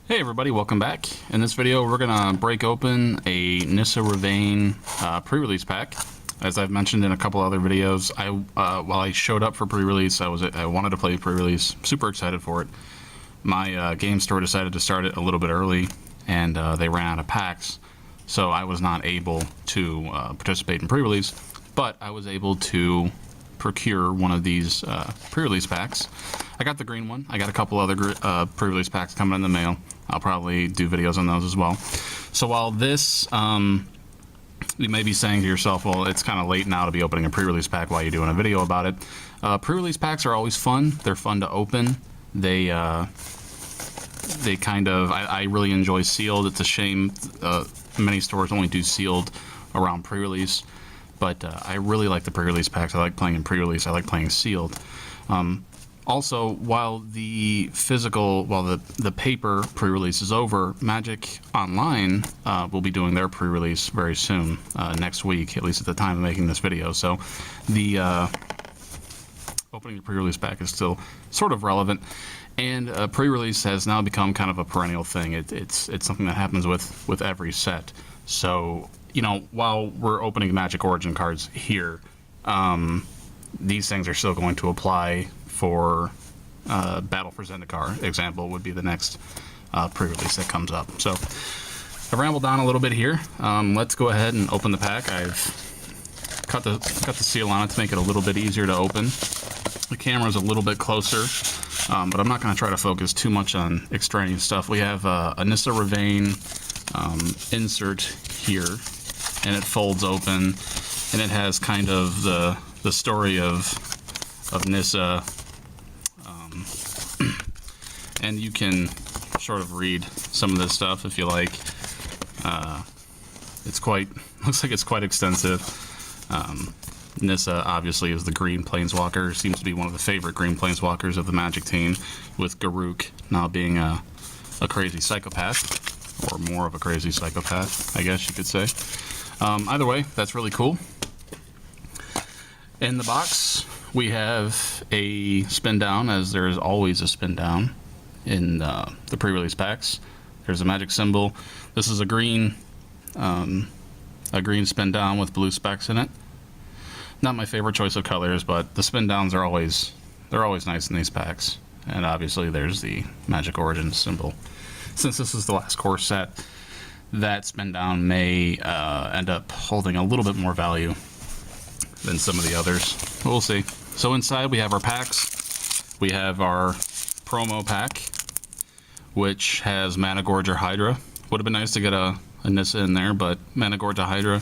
Hey everybody, welcome back. In this video we're going to break open a Nissa Revane pre-release pack. As I've mentioned in a couple other videos, while I showed up for pre-release, I wanted to play pre-release, super excited for it. My game store decided to start it a little bit early and they ran out of packs, so I was not able to participate in pre-release, but I was able to procure one of these pre-release packs. I got the green one. I got a couple other pre-release packs coming in the mail. I'll probably do videos on those as well. So while this, you may be saying to yourself, well, it's kind of late now to be opening a pre-release pack while you're doing a video about it. Pre-release packs are always fun. They're fun to open. They kind of, I really enjoy sealed. It's a shame many stores only do sealed around pre-release, but I really like the pre-release packs. I like playing in pre-release. I like playing sealed. Also, while the paper pre-release is over, Magic Online will be doing their pre-release very soon, next week, at least at the time of making this video. So the opening the pre-release pack is still sort of relevant, and pre-release has now become kind of a perennial thing. It's something that happens with every set. So, you know, while we're opening Magic Origin cards here, these things are still going to apply for Battle for Zendikar. Example would be the next pre-release that comes up. So I've rambled on a little bit here. Let's go ahead and open the pack. I've cut the seal on it to make it a little bit easier to open. The camera's a little bit closer, but I'm not going to try to focus too much on extraneous stuff. We have a Nissa Revane insert here, and it folds open, and it has kind of the story of Nissa, and you can sort of read some of this stuff if you like. Looks like it's quite extensive. Nissa obviously is the green planeswalker, seems to be one of the favorite green planeswalkers of the Magic team, with Garruk now being a crazy psychopath, or more of a crazy psychopath, I guess you could say. Either way, that's really cool. In the box, we have a spin down, as there is always a spin down in the pre-release packs. There's a magic symbol. This is a green spin down with blue specks in it. Not my favorite choice of colors, but the spin downs are always nice in these packs. And obviously there's the Magic Origins symbol. Since this is the last core set, that spin down may end up holding a little bit more value than some of the others. We'll see. So inside we have our packs. We have our promo pack, which has Managorger Hydra. Would have been nice to get a Nissa in there, but Managorger Hydra.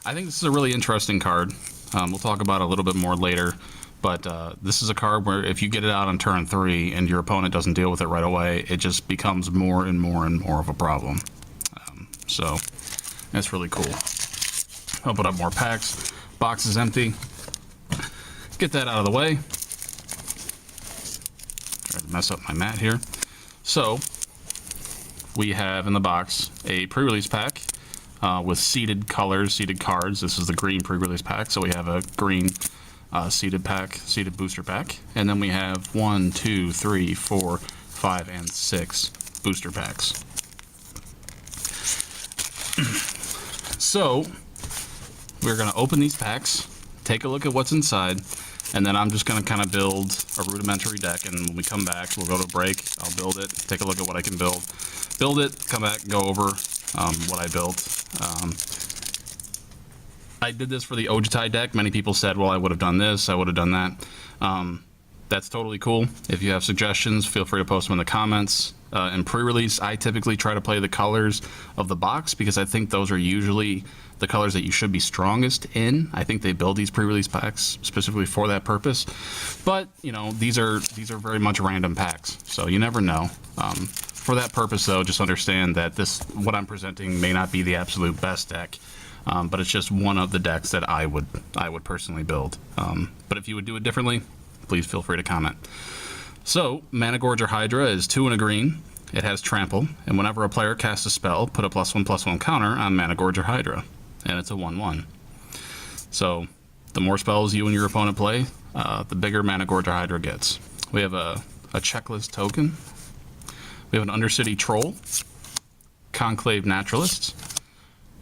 I think this is a really interesting card. We'll talk about it a little bit more later, but this is a card where if you get it out on turn 3 and your opponent doesn't deal with it right away, it just becomes more and more and more of a problem. So that's really cool. Open up more packs. Box is empty. Get that out of the way. Try to mess up my mat here. So we have in the box a pre-release pack with seeded colors, seeded cards. This is the green pre-release pack, so we have a green seeded pack, seeded booster pack, and then we have 1, 2, 3, 4, 5, and 6 booster packs. So we're going to open these packs, take a look at what's inside, and then I'm just going to kind of build a rudimentary deck, and when we come back, we'll go to a break, I'll build it, take a look at what I can build it, come back, go over what I built. I did this for the Ojutai deck. Many people said, well, I would have done this, I would have done that. That's totally cool. If you have suggestions, feel free to post them in the comments. In pre-release, I typically try to play the colors of the box because I think those are usually the colors that you should be strongest in. I think they build these pre-release packs specifically for that purpose. But, you know, these are very much random packs, so you never know. For that purpose, though, just understand that what I'm presenting may not be the absolute best deck, but it's just one of the decks that I would personally build. But if you would do it differently, please feel free to comment. So, Managorger Hydra is 2 and a green. It has Trample, and whenever a player casts a spell, put a +1/+1 counter on Managorger Hydra, and it's a 1/1. So, the more spells you and your opponent play, the bigger Managorger Hydra gets. We have a checklist token. We have an Undercity Troll, Conclave Naturalist,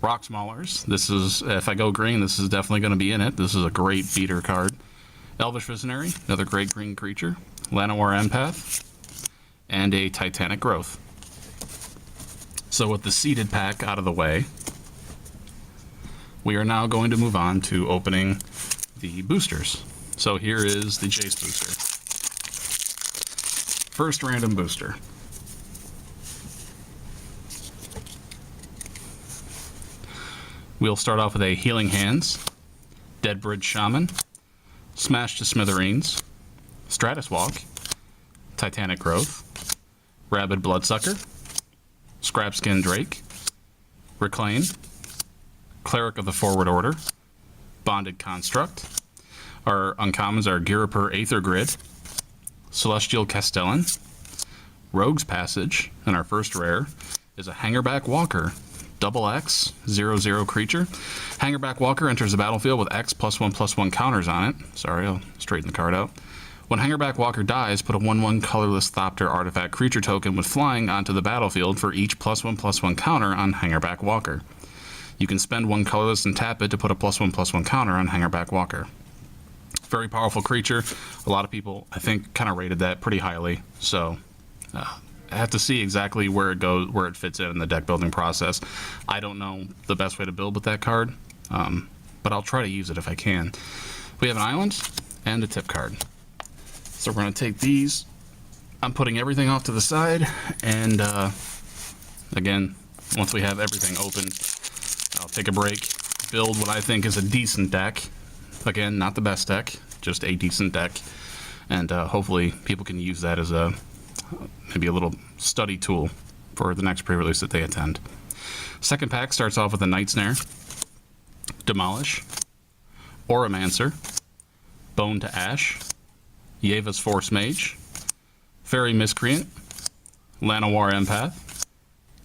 Rocks Maulers. This is, if I go green, this is definitely going to be in it. This is a great beater card. Elvish Visionary, another great green creature. Llanowar Empath, and a Titanic Growth. So with the seeded pack out of the way, we are now going to move on to opening the boosters. So here is the Jace booster. First random booster. We'll start off with a Healing Hands, Deadbridge Shaman, Smash to Smithereens, Stratus Walk, Titanic Growth, Rabid Bloodsucker, Scrapskin Drake, Reclaim, Cleric of the Forward Order, Bonded Construct. Our uncommons are Ghirapur Aether Grid, Celestial Castellan, Rogue's Passage, and our first rare is a Hangerback Walker, double X, 0/0 creature. Hangerback Walker enters the battlefield with X +1/+1 counters on it. Sorry, I'll straighten the card out. When Hangerback Walker dies, put a 1/1 colorless Thopter artifact creature token with flying onto the battlefield for each +1/+1 counter on Hangerback Walker. You can spend 1 colorless and tap it to put a +1/+1 counter on Hangerback Walker. Very powerful creature. A lot of people, I think, kind of rated that pretty highly. So I have to see exactly where it goes, where it fits in the deck building process. I don't know the best way to build with that card, but I'll try to use it if I can. We have an island and a tip card. So we're going to take these. I'm putting everything off to the side, and again, once we have everything open, I'll take a break, build what I think is a decent deck. Again, not the best deck, just a decent deck, and hopefully people can use that as a maybe a little study tool for the next pre-release that they attend. Second pack starts off with a Night Snare, Demolish, Oromancer, Bone to Ash, Yeva's Force Mage, Fairy Miscreant, Llanowar Empath,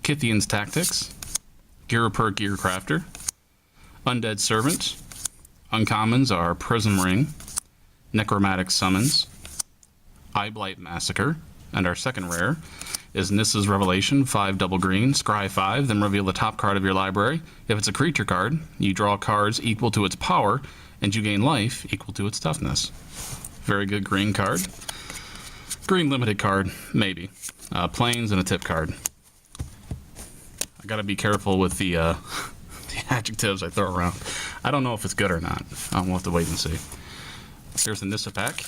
Kithian's Tactics, Ghirapur Gearcrafter, Undead Servant. Uncommons are Prism Ring, Necromantic Summons, Eyeblight Massacre, and our second rare is Nissa's Revelation, 5 double green, scry 5, then reveal the top card of your library. If it's a creature card, you draw cards equal to its power, and you gain life equal to its toughness. Very good green card. Green limited card, maybe. Plains and a tip card. I gotta be careful with the adjectives I throw around. I don't know if it's good or not. We'll have to wait and see. Here's the Nissa pack.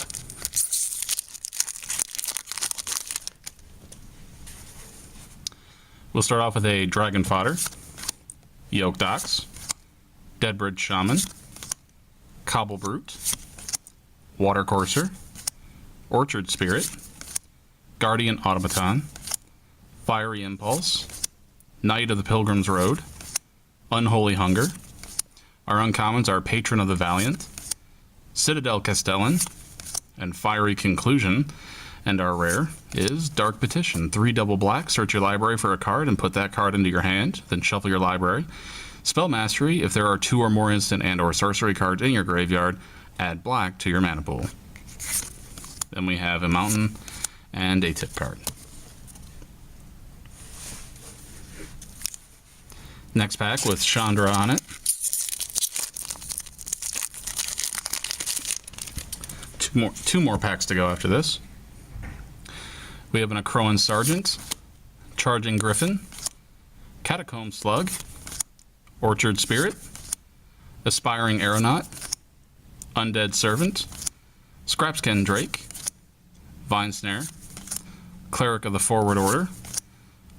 We'll start off with a Dragon Fodder, Yoked Ox, Deadbridge Shaman, Cobble Brute, Water Courser, Orchard Spirit, Guardian Automaton, Fiery Impulse, Knight of the Pilgrim's Road, Unholy Hunger. Our uncommons are Patron of the Valiant, Citadel Castellan, and Fiery Conclusion. And our rare is Dark Petition. 3 double black, search your library for a card and put that card into your hand, then shuffle your library. Spell Mastery, if there are 2 or more instant and or sorcery cards in your graveyard, add black to your mana pool. Then we have a Mountain and a tip card. Next pack with Chandra on it. Two more packs to go after this. We have an Akroan Sergeant, Charging Griffin, Catacomb Slug, Orchard Spirit, Aspiring Aeronaut, Undead Servant, Scrapskin Drake, Vine Snare, Cleric of the Forward Order,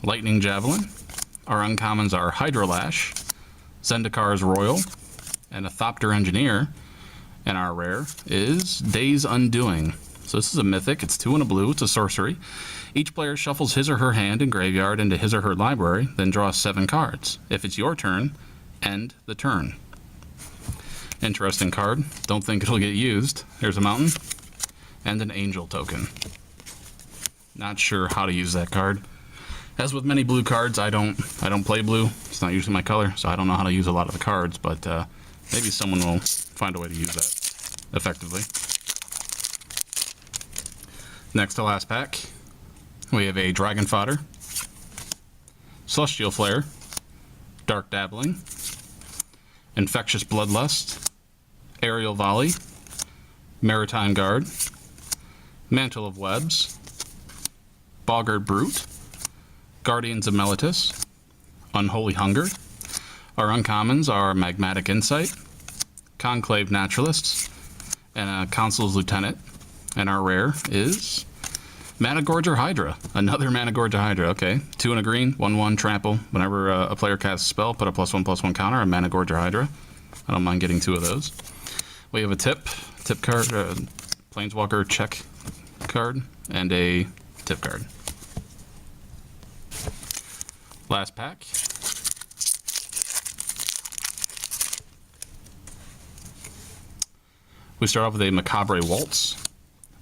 Lightning Javelin. Our uncommons are Hydrolash, Zendikar's Royal, and a Thopter Engineer. And our rare is Day's Undoing. So this is a mythic. It's 2 and a blue. It's a sorcery. Each player shuffles his or her hand and graveyard into his or her library, then draws 7 cards. If it's your turn, end the turn. Interesting card. Don't think it'll get used. There's a Mountain and an Angel token. Not sure how to use that card. As with many blue cards, I don't play blue. It's not usually my color, so I don't know how to use a lot of the cards, but maybe someone will find a way to use that effectively. Next to last pack, We have a Dragon Fodder, Celestial Flare, Dark Dabbling, Infectious Bloodlust, Aerial Volley, Maritime Guard, Mantle of Webs, Boggart Brute, Guardians of Meletis, Unholy Hunger. Our uncommons are Magmatic Insight, Conclave Naturalists, and a Consul's Lieutenant. And our rare is Mana Gorger Hydra. Another Mana Gorger Hydra. Okay. 2 and a green, 1/1 trample. Whenever a player casts a spell, put a +1/+1 counter on Mana Gorger Hydra. I don't mind getting 2 of those. We have a tip card, Planeswalker check card, and a tip card. Last pack. We start off with a Macabre Waltz,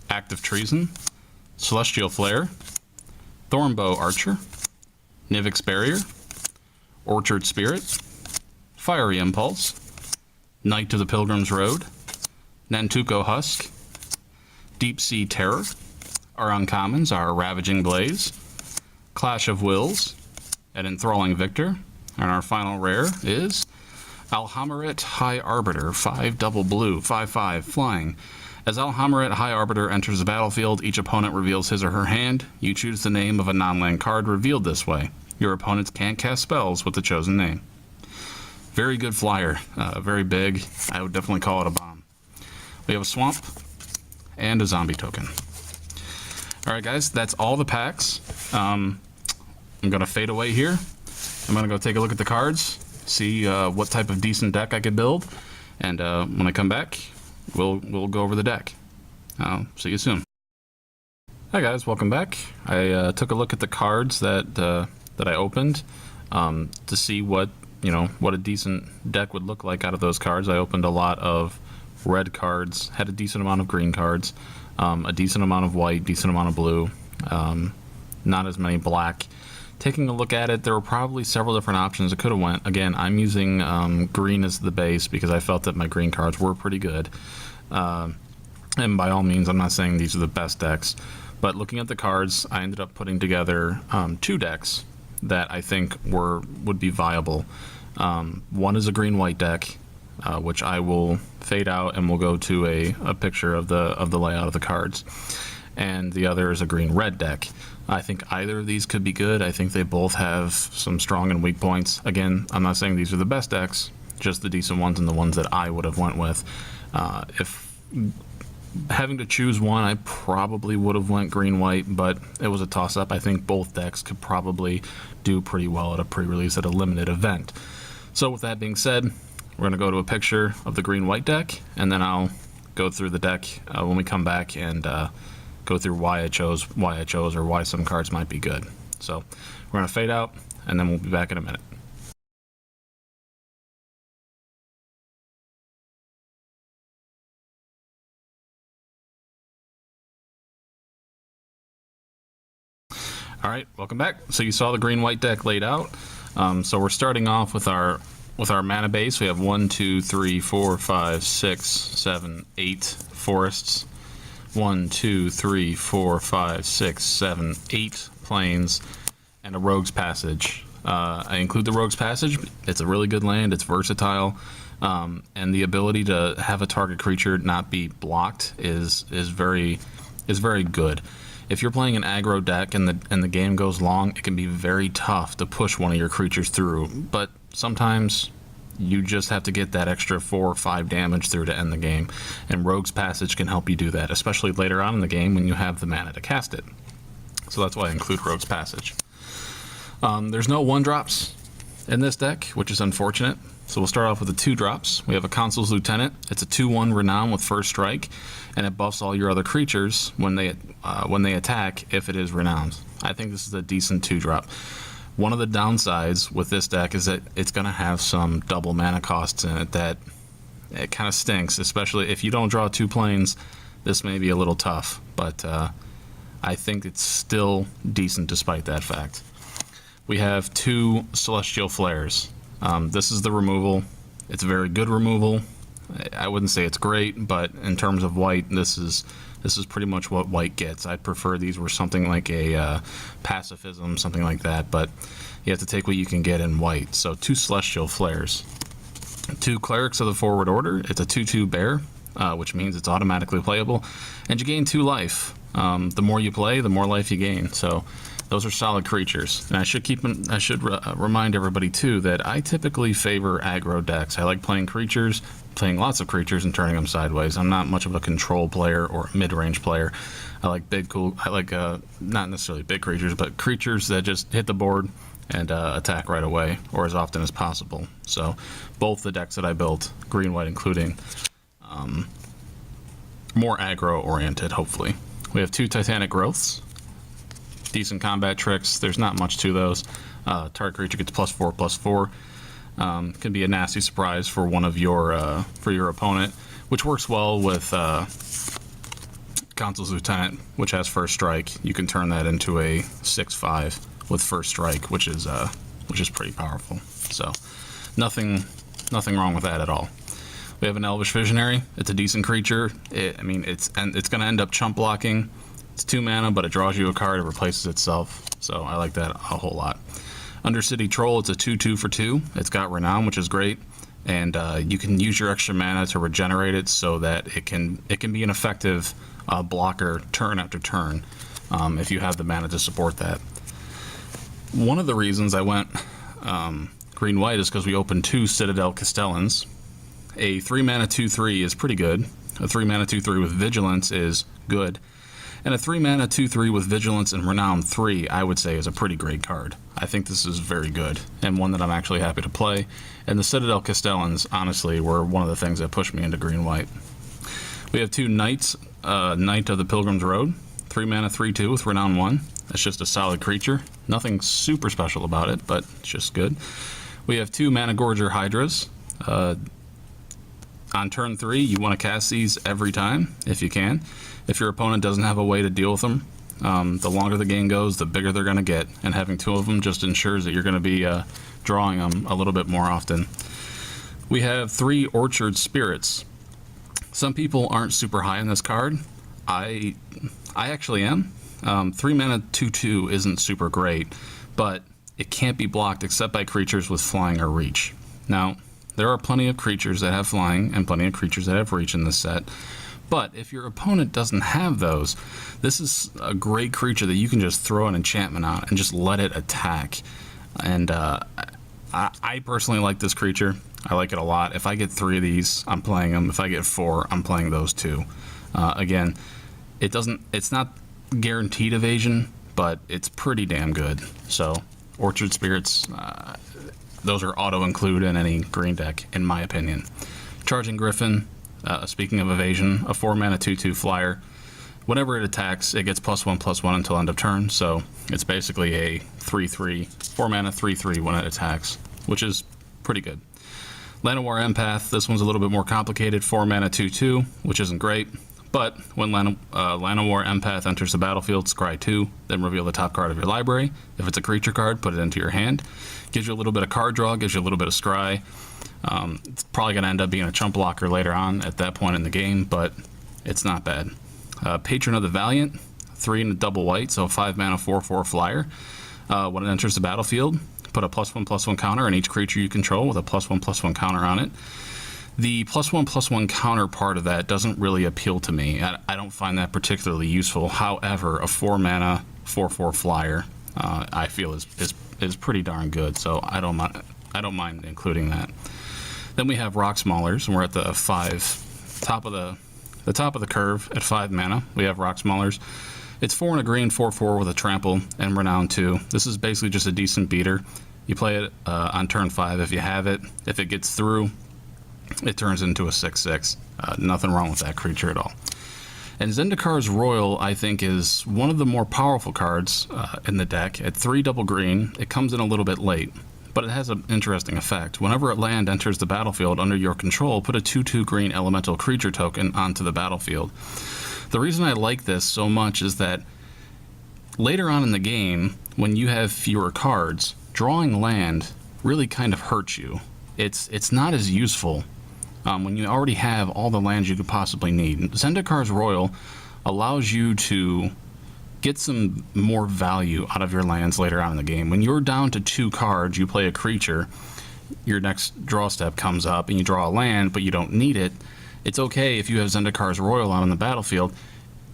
Act of Treason, Celestial Flare, Thornbow Archer, Nivix Barrier, Orchard Spirit, Fiery Impulse, Knight to the Pilgrim's Road, Nantuko Husk, Deep Sea Terror. Our uncommons are Ravaging Blaze, Clash of Wills, and Enthralling Victor. And our final rare is Alhammaret High Arbiter, 5 double blue, 5/5 flying. As Alhammaret High Arbiter enters the battlefield, each opponent reveals his or her hand. You choose the name of a non-land card revealed this way. Your opponents can't cast spells with the chosen name. Very good flyer, very big. I would definitely call it a bomb. We have a Swamp and a Zombie token. Alright guys, that's all the packs. I'm going to fade away here. I'm going to go take a look at the cards, see what type of decent deck I could build, and when I come back, we'll go over the deck. I'll see you soon. Hi guys, welcome back. I took a look at the cards that I opened to see what a decent deck would look like out of those cards. I opened a lot of red cards, had a decent amount of green cards, a decent amount of white, decent amount of blue, not as many black. Taking a look at it, there were probably several different options it could have went. Again, I'm using green as the base because I felt that my green cards were pretty good. And by all means, I'm not saying these are the best decks, but looking at the cards, I ended up putting together 2 decks that I think would be viable. One is a green-white deck, which I will fade out and we'll go to a picture of the layout of the cards. And the other is a green-red deck. I think either of these could be good. I think they both have some strong and weak points. Again, I'm not saying these are the best decks, just the decent ones and the ones that I would have went with. If having to choose one, I probably would have went green-white, but it was a toss-up. I think both decks could probably do pretty well at a pre-release at a limited event. So with that being said, we're going to go to a picture of the green-white deck, and then I'll go through the deck when we come back and go through why I chose or why some cards might be good. So we're going to fade out, and then we'll be back in a minute. All right, welcome back. So you saw the green-white deck laid out. So we're starting off with our mana base. We have 1, 2, 3, 4, 5, 6, 7, 8 forests. 1, 2, 3, 4, 5, 6, 7, 8 plains, and a Rogue's Passage. I include the Rogue's Passage. It's a really good land. It's versatile, and the ability to have a target creature not be blocked is very good. If you're playing an aggro deck and the game goes long, it can be very tough to push one of your creatures through. But sometimes you just have to get that extra 4 or 5 damage through to end the game, and Rogue's Passage can help you do that, especially later on in the game when you have the mana to cast it. So that's why I include Rogue's Passage. There's no 1-drops in this deck, which is unfortunate. So we'll start off with the 2-drops. We have a Consul's Lieutenant. It's a 2/1 Renown with first strike, and it buffs all your other creatures when they attack if it is renowned. I think this is a decent 2-drop. One of the downsides with this deck is that it's going to have some double mana costs in it that it kind of stinks, especially if you don't draw 2 planes. This may be a little tough, but I think it's still decent despite that fact. We have 2 Celestial Flares. This is the removal. It's a very good removal. I wouldn't say it's great, but in terms of white, this is This is pretty much what white gets. I'd prefer these were something like a pacifism, something like that, but you have to take what you can get in white. So 2 Celestial Flares. 2 Clerics of the Forward Order. It's a 2/2 bear, which means it's automatically playable, and you gain 2 life. The more you play, the more life you gain. So those are solid creatures. And I should remind everybody too that I typically favor aggro decks. I like playing creatures, playing lots of creatures, and turning them sideways. I'm not much of a control player or mid-range player. I like not necessarily big creatures, but creatures that just hit the board and attack right away, or as often as possible. So both the decks that I built, green, white including, more aggro oriented, hopefully. We have 2 Titanic Growths. Decent combat tricks. There's not much to those. Target creature gets +4/+4. Can be a nasty surprise for one of your for your opponent, which works well with Consul's Lieutenant, which has first strike. You can turn that into a 6/5 with first strike, which is pretty powerful. So nothing wrong with that at all. We have an Elvish Visionary. It's a decent creature. It's going to end up chump blocking. It's 2 mana, but it draws you a card. It replaces itself. So I like that a whole lot. Undercity Troll. It's a 2/2 for 2. It's got Renown, which is great, and you can use your extra mana to regenerate it so that it can be an effective blocker turn after turn if you have the mana to support that. One of the reasons I went green-white is because we opened 2 Citadel Castellans. A 3 mana 2/3 is pretty good. A 3 mana 2/3 with Vigilance is good. And a 3 mana 2/3 with Vigilance and Renown 3, I would say, is a pretty great card. I think this is very good, and one that I'm actually happy to play. And the Citadel Castellans, honestly, were one of the things that pushed me into green-white. We have 2 Knights, Knight of the Pilgrim's Road. 3 mana 3/2 with Renown 1. That's just a solid creature. Nothing super special about it, but it's just good. We have 2 Mana Gorger Hydras. On turn 3, you want to cast these every time, if you can. If your opponent doesn't have a way to deal with them, the longer the game goes, the bigger they're going to get. And having 2 of them just ensures that you're going to be drawing them a little bit more often. We have 3 Orchard Spirits. Some people aren't super high on this card. I actually am. 3 mana 2/2 isn't super great, but it can't be blocked except by creatures with flying or reach. Now, there are plenty of creatures that have flying and plenty of creatures that have reach in this set. But if your opponent doesn't have those, this is a great creature that you can just throw an enchantment on and just let it attack. And I personally like this creature. I like it a lot. If I get 3 of these, I'm playing them. If I get 4, I'm playing those 2. Again, it's not guaranteed evasion, but it's pretty damn good. So Orchard Spirits, those are auto-include in any green deck, in my opinion. Charging Griffin, speaking of evasion, a 4 mana 2/2 flyer. Whenever it attacks, it gets +1/+1 until end of turn, so it's basically a 3/3, 4 mana 3/3 when it attacks, which is pretty good. Llanowar Empath, this one's a little bit more complicated, 4 mana 2/2, which isn't great. But when Llanowar Empath enters the battlefield, scry 2, then reveal the top card of your library. If it's a creature card, put it into your hand. Gives you a little bit of card draw, gives you a little bit of scry. It's probably going to end up being a chump blocker later on at that point in the game, but it's not bad. Patron of the Valiant, 3 and a double white, so 5 mana 4/4 flyer. When it enters the battlefield, put a +1/+1 counter on each creature you control with a +1/+1 counter on it. The +1/+1 counter part of that doesn't really appeal to me. I don't find that particularly useful. However, a 4 mana 4/4 flyer I feel is pretty darn good, so I don't mind including that. Then we have Rock Maulers, and we're at the 5 top of the curve at 5 mana. We have Rock Maulers. It's 4 and a green, 4/4 with a trample and Renown 2. This is basically just a decent beater. You play it on turn 5 if you have it. If it gets through, it turns into a 6/6. Nothing wrong with that creature at all. And Zendikar's Royal, I think, is one of the more powerful cards in the deck. At 3 double green, it comes in a little bit late, but it has an interesting effect. Whenever a land enters the battlefield under your control, put a 2/2 green elemental creature token onto the battlefield. The reason I like this so much is that later on in the game, when you have fewer cards, drawing land really kind of hurts you. It's not as useful when you already have all the lands you could possibly need. Zendikar's Royal allows you to get some more value out of your lands later on in the game. When you're down to 2 cards, you play a creature, your next draw step comes up and you draw a land, but you don't need it. It's okay if you have Zendikar's Royal out on the battlefield.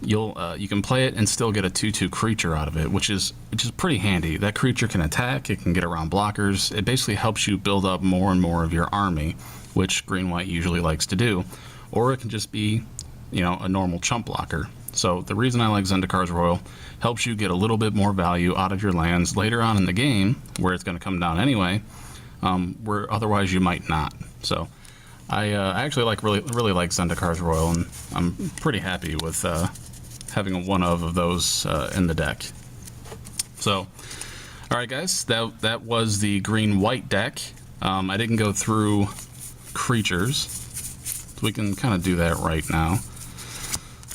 You can play it and still get a 2/2 creature out of it, which is pretty handy. That creature can attack, it can get around blockers. It basically helps you build up more and more of your army, which green-white usually likes to do. Or it can just be, a normal chump blocker. So the reason I like Zendikar's Royal, helps you get a little bit more value out of your lands later on in the game, where it's going to come down anyway, where otherwise you might not. So I actually really like Zendikar's Royal, and I'm pretty happy with having a one of those in the deck. So, all right, guys, that was the green-white deck. I didn't go through creatures, so we can kind of do that right now.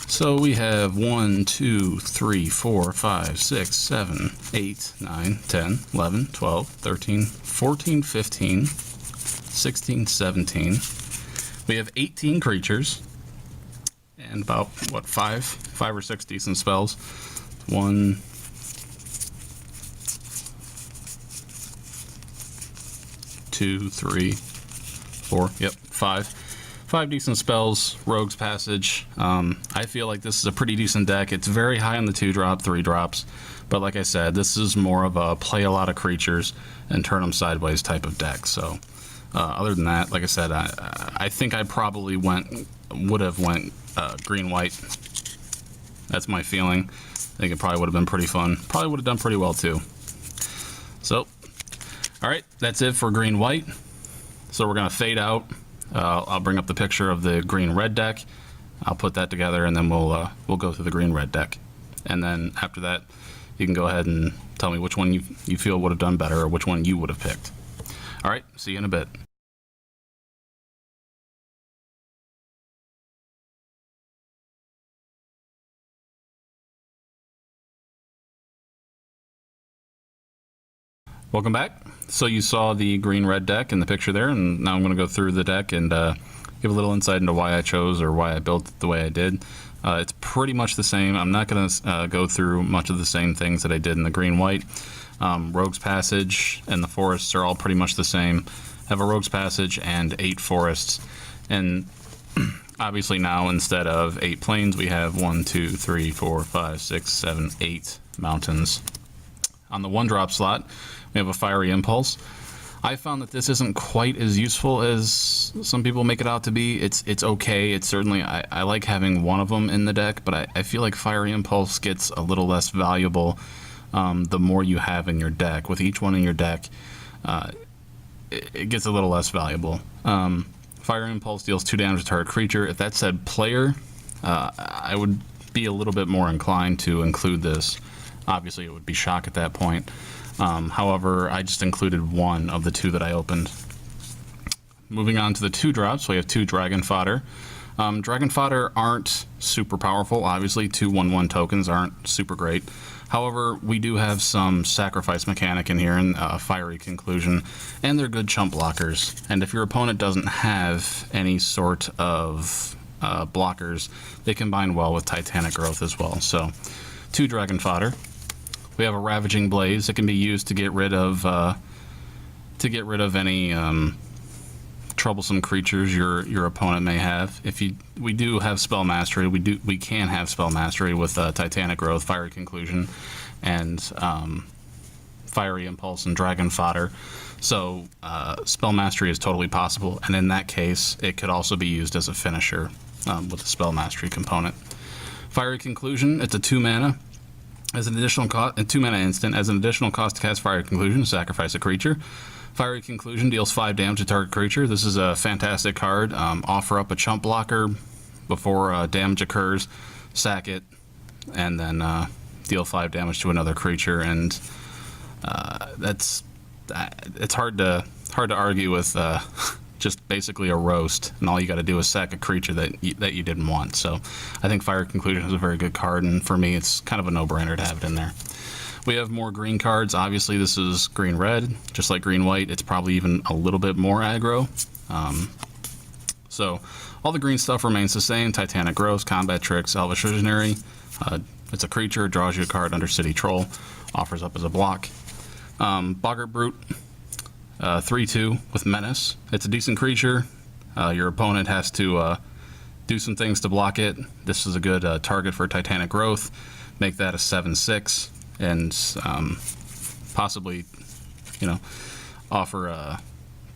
So we have 1, 2, 3, 4, 5, 6, 7, 8, 9, 10, 11, 12, 13, 14, 15, 16, 17. We have 18 creatures and about, what, 5 or 6 decent spells. 1, 2, 3, 4, yep, 5 decent spells. Rogue's Passage. I feel like this is a pretty decent deck. It's very high on the 2-drop, 3-drops, but like I said, this is more of a play a lot of creatures and turn them sideways type of deck. So other than that, like I said, I think I probably would have went green-white. That's my feeling. I think it probably would have been pretty fun. Probably would have done pretty well too. So, all right, that's it for green-white. So we're gonna fade out. I'll bring up the picture of the green-red deck. I'll put that together, and then we'll go through the green-red deck. And then after that, you can go ahead and tell me which one you feel would have done better, or which one you would have picked. All right, see you in a bit. Welcome back. So you saw the green-red deck in the picture there, and now I'm going to go through the deck and give a little insight into why I chose or why I built it the way I did. It's pretty much the same. I'm not going to go through much of the same things that I did in the green-white. Rogue's Passage and the forests are all pretty much the same. I have a Rogue's Passage and 8 forests. And obviously now, instead of 8 plains, we have 1, 2, 3, 4, 5, 6, 7, 8 mountains. On the 1-drop slot, we have a Fiery Impulse. I found that this isn't quite as useful as some people make it out to be. It's okay. It's certainly, I like having one of them in the deck, but I feel like Fiery Impulse gets a little less valuable the more you have in your deck. With each one in your deck, it gets a little less valuable. Fiery Impulse deals 2 damage to target creature. If that said player, I would be a little bit more inclined to include this. Obviously, it would be shock at that point. However, I just included one of the 2 that I opened. Moving on to the 2-drops, we have 2 Dragon Fodder. Dragon Fodder aren't super powerful. Obviously, 2 1/1 tokens aren't super great. However, we do have some sacrifice mechanic in here and Fiery Conclusion, and they're good chump blockers. And if your opponent doesn't have any sort of blockers, they combine well with Titanic Growth as well. So, 2 Dragon Fodder. We have a Ravaging Blaze. It can be used to get rid of any troublesome creatures your opponent may have. We do have Spell Mastery. We can have Spell Mastery with Titanic Growth, Fiery Conclusion, and Fiery Impulse and Dragon Fodder. So Spell Mastery is totally possible, and in that case, it could also be used as a finisher with the Spell Mastery component. Fiery Conclusion. It's a 2 mana. As an additional cost, a 2 mana instant, as an additional cost to cast Fiery Conclusion, sacrifice a creature. Fiery Conclusion deals 5 damage to target creature. This is a fantastic card. Offer up a chump blocker before damage occurs, sack it, and then deal 5 damage to another creature. And it's hard to argue with just basically a roast, and all you got to do is sack a creature that you didn't want. So I think Fiery Conclusion is a very good card, and for me it's kind of a no-brainer to have it in there. We have more green cards. Obviously this is green-red, just like green-white. It's probably even a little bit more aggro. So all the green stuff remains the same: Titanic Growth, Combat Tricks, Elvish Visionary. It's a creature, draws you a card under City Troll, offers up as a block. Boggart Brute, 3/2 with Menace. It's a decent creature. Your opponent has to do some things to block it. This is a good target for Titanic Growth. Make that a 7/6, and possibly,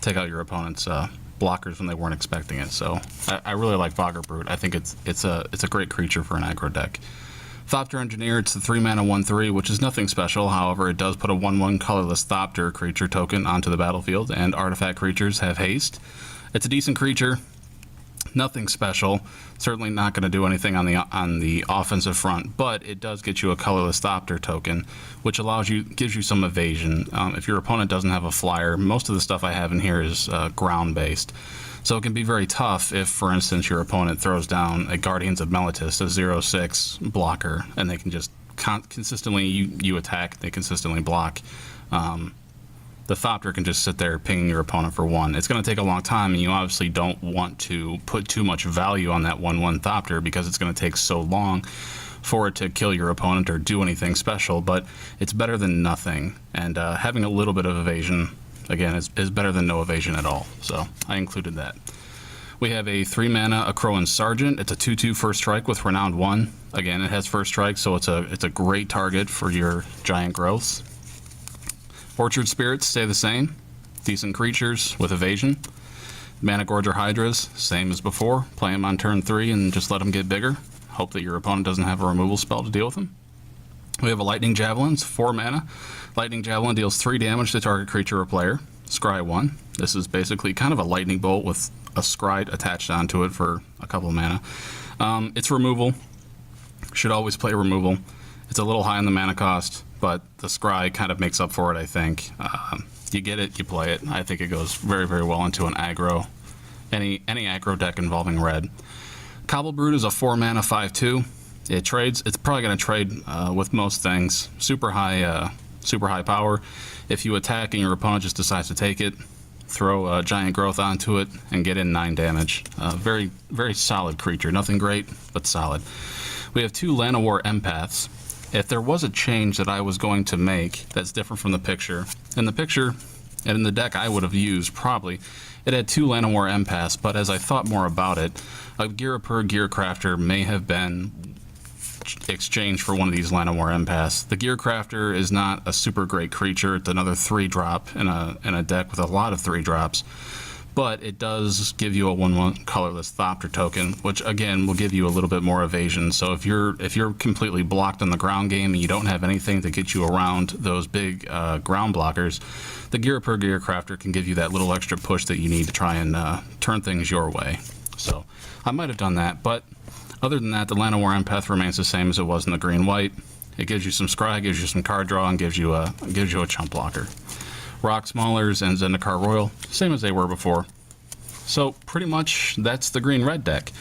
take out your opponent's blockers when they weren't expecting it. So I really like Boggart Brute. I think it's a great creature for an aggro deck. Thopter Engineer, it's the 3-mana 1/3, which is nothing special. However, it does put a 1/1 colorless Thopter creature token onto the battlefield, and artifact creatures have haste. It's a decent creature, nothing special. Certainly not going to do anything on the offensive front, but it does get you a colorless Thopter token, which gives you some evasion. If your opponent doesn't have a flyer, most of the stuff I have in here is ground based. So it can be very tough if, for instance, your opponent throws down a Guardians of Meletis, a 0/6 blocker, and they can just consistently, you attack, they consistently block. The Thopter can just sit there pinging your opponent for 1. It's going to take a long time, and you obviously don't want to put too much value on that 1/1 Thopter because it's going to take so long for it to kill your opponent or do anything special, but it's better than nothing. And having a little bit of evasion, again, is better than no evasion at all. So I included that. We have a 3-mana Akroan Sergeant. It's a 2/2 first strike with Renowned 1. Again, it has first strike, so it's a great target for your giant growths. Orchard Spirits stay the same. Decent creatures with evasion. Mana Gorger Hydras, same as before. Play them on turn 3 and just let them get bigger. Hope that your opponent doesn't have a removal spell to deal with them. We have a Lightning Javelin, it's 4 mana. Lightning Javelin deals 3 damage to target creature or player. Scry 1. This is basically kind of a lightning bolt with a scry attached onto it for a couple of mana. It's removal. Should always play removal. It's a little high on the mana cost, but the scry kind of makes up for it, I think. You get it, you play it. I think it goes very, very well into an aggro, any aggro deck involving red. Cobble Brute is a 4-mana 5/2. It trades. It's probably going to trade with most things. Super high power. If you attack and your opponent just decides to take it, throw a giant growth onto it and get in 9 damage. Very, very solid creature. Nothing great, but solid. We have 2 Llanowar Empaths. If there was a change that I was going to make that's different from the picture, in the picture and in the deck I would have used probably, it had 2 Llanowar Empaths, but as I thought more about it, a Gear-a-Per Gearcrafter may have been exchanged for one of these Llanowar Empaths. The Gearcrafter is not a super great creature. It's another 3-drop in a deck with a lot of 3-drops. But it does give you a 1/1 colorless Thopter token, which again will give you a little bit more evasion. So if you're completely blocked on the ground game and you don't have anything to get you around those big ground blockers, the Gear-a-Per Gearcrafter can give you that little extra push that you need to try and turn things your way. So I might have done that, but other than that, the Llanowar Empath remains the same as it was in the green-white. It gives you some scry, gives you some card draw, and gives you a chump blocker. Rock Maulers and Zendikar Royal, same as they were before. So pretty much that's the green-red deck.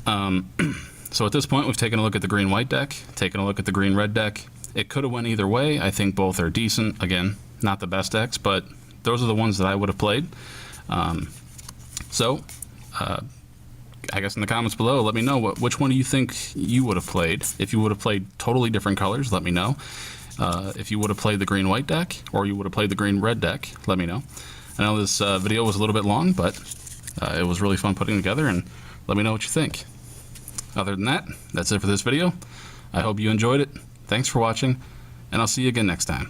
So at this point we've taken a look at the green-white deck, taken a look at the green-red deck. It could have went either way. I think both are decent. Again, not the best decks, but those are the ones that I would have played. I guess in the comments below, let me know which one do you think you would have played. If you would have played totally different colors, let me know. If you would have played the green-white deck, or you would have played the green-red deck, let me know. I know this video was a little bit long, but it was really fun putting together, and let me know what you think. Other than that, that's it for this video. I hope you enjoyed it. Thanks for watching, and I'll see you again next time.